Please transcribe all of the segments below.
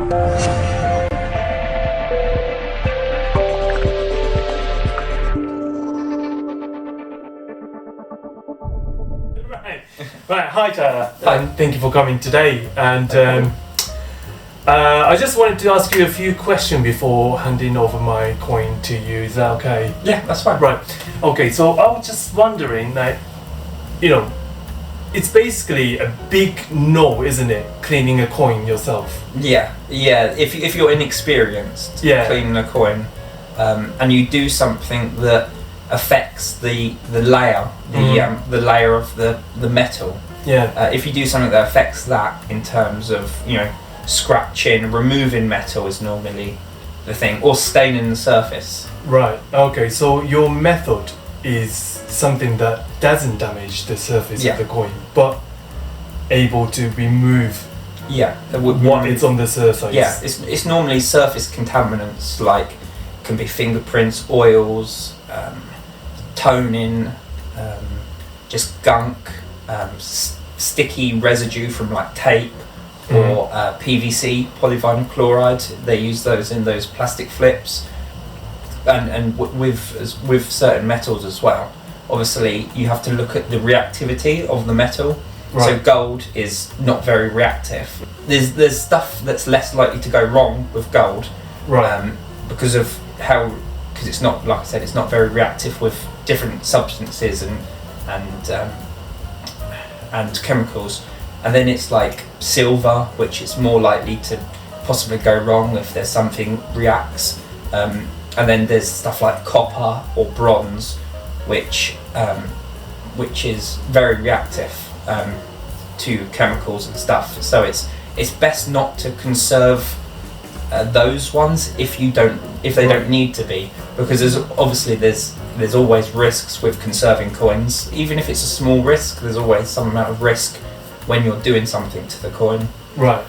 Right. Hi, Tyler. Hi. Thank you for coming today. And I just wanted to ask you a few questions before handing over my coin to you. Is that okay? Yeah, that's fine. Right. Okay. So I was just wondering, like, it's basically a big no, isn't it? Cleaning a coin yourself. Yeah. If you're inexperienced cleaning a coin, and you do something that affects the layer, the layer of the metal. Yeah. If you do something that affects that in terms of scratching, removing metal is normally the thing, or staining the surface. Right. Okay. So your method is something that doesn't damage the surface of the coin, but able to remove what is on the surface. Yeah. It's normally surface contaminants, like can be fingerprints, oils, toning, just gunk, sticky residue from like tape or PVC, polyvinyl chloride. They use those in those plastic flips, and with certain metals as well. Obviously, you have to look at the reactivity of the metal. Right. So gold is not very reactive. There's stuff that's less likely to go wrong with gold, right? Because it's not, like I said, it's not very reactive with different substances and chemicals. And then it's like silver, which is more likely to possibly go wrong if there's something reacts. And then there's stuff like copper or bronze, which is very reactive to chemicals and stuff. So it's best not to conserve those ones if they don't need to be, because there's always risks with conserving coins. Even if it's a small risk, there's always some amount of risk when you're doing something to the coin. Right.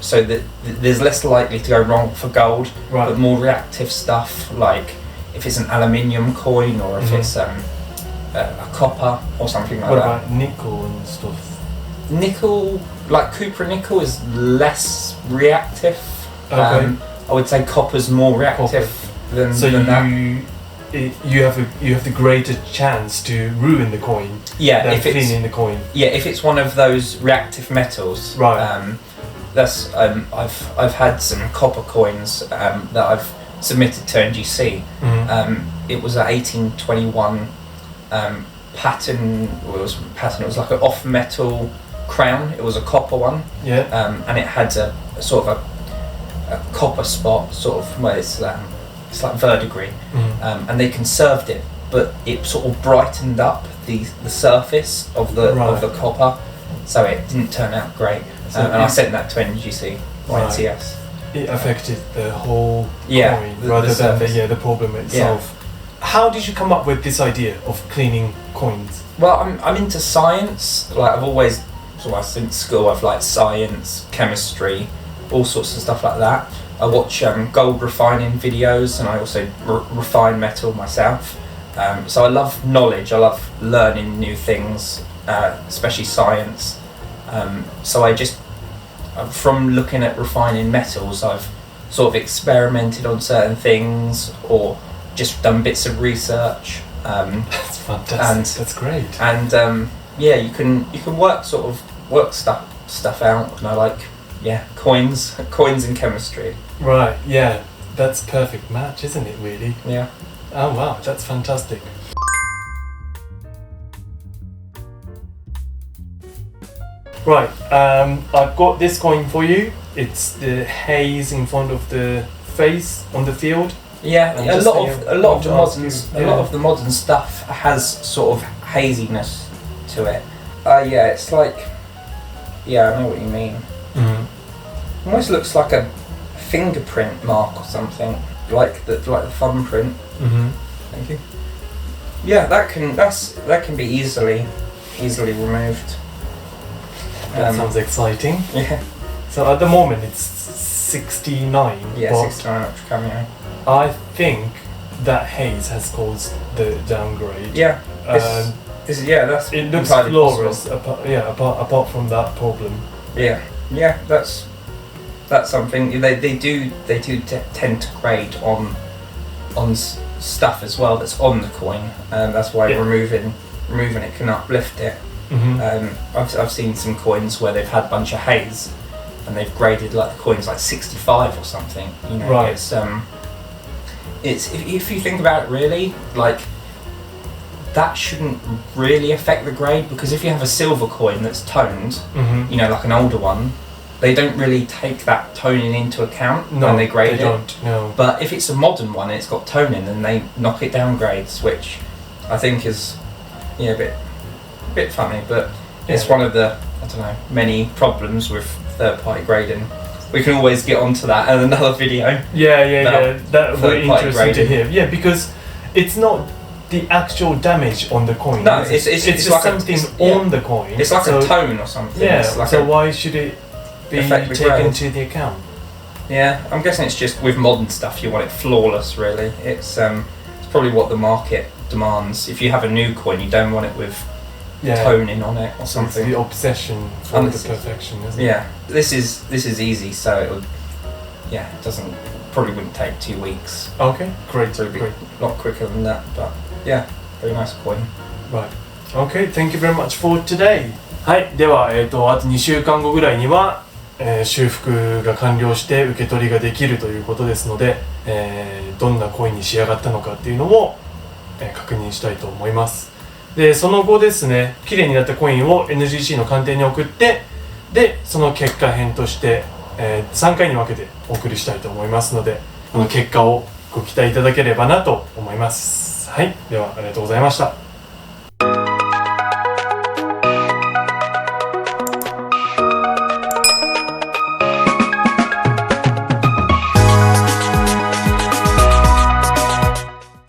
So that there's less likely to go wrong for gold, right. But more reactive stuff, like if it's an aluminium coin or if it's a copper or something like that. What about nickel and stuff? Nickel, like Cooper nickel, is less reactive. Okay. I would say copper's more reactive than that. You have the greater chance to ruin the coin. Yeah, than if it's cleaning the coin. Yeah, if it's one of those reactive metals. Right. That's I've had some copper coins that I've submitted to NGC. Mm-hmm. It was an 1821 pattern. It was like an off metal crown. It was a copper one. Yeah. And it had a sort of a copper spot, sort of where it's like verdigris, and they conserved it, but it sort of brightened up the surface of the copper, so it didn't turn out great. And I sent that to NGC or NCS. It affected the whole coin rather than the problem itself. Yeah. How did you come up with this idea of cleaning coins? Well, I'm into science. Like I've always, since school, I've liked science, chemistry, all sorts of stuff like that. I watch gold refining videos, and I also refine metal myself. So I love knowledge. I love learning new things, especially science. So I just, from looking at refining metals, I've sort of experimented on certain things or just done bits of research. That's fantastic. That's great. And you can work stuff out. And I like coins and chemistry. Right. Yeah, that's perfect match, isn't it? Really. Yeah. Oh wow, that's fantastic. Right. I've got this coin for you. It's the haze in front of the face on the field. Yeah, a lot of the modern stuff has sort of haziness to it. It's like, I know what you mean. Mm-hmm. Almost looks like a fingerprint mark or something, like the thumbprint. Mm-hmm. Thank you. Yeah, that can be easily removed. That sounds exciting. Yeah. So at the moment it's 69. Yeah, 69 ultra cameo. I think that haze has caused the downgrade. Yeah. It looks flawless. Apart from that problem. Yeah. Yeah, that's that's something they do tend to grade on stuff as well that's on the coin, and that's why removing it can uplift it. I've seen some coins where they've had a bunch of haze and they've graded like the coins like 65 or something. You know, right. It's if you think about it really, like that shouldn't really affect the grade, because if you have a silver coin that's toned, you know, like an older one, they don't really take that toning into account when they grade they don't, no. But if it's a modern one and it's got toning, then they knock it down grades, which I think is a bit funny, but it's one of the, I don't know, many problems with third-party grading. We can always get onto that in another video. That would be interesting to hear. Yeah, because it's not the actual damage on the coin. No, it's just like something on the coin. It's like a tone or something. Yeah, it's like so why should it be taken into the account? Yeah, I'm guessing it's just with modern stuff you want it flawless, really. It's probably what the market demands. If you have a new coin, you don't want it with toning on it or something. It's the obsession for the perfection, isn't it? Yeah, this is easy, so it would, it probably wouldn't take 2 weeks. Okay, great, so it'd be a lot quicker than that, but yeah, very nice coin. Right. Okay, thank you very much for today. はい、では、あと2週間後ぐらいには、修復が完了して受け取りができるということですので、どんなコインに仕上がったのかっていうのを、確認したいと思います。で、その後ですね、綺麗になったコインを NGC の鑑定に送って、で、その結果編として、3回に分けてお送りしたいと思いますので、この結果をご期待いただければなと思います。はい、ではありがとうございました。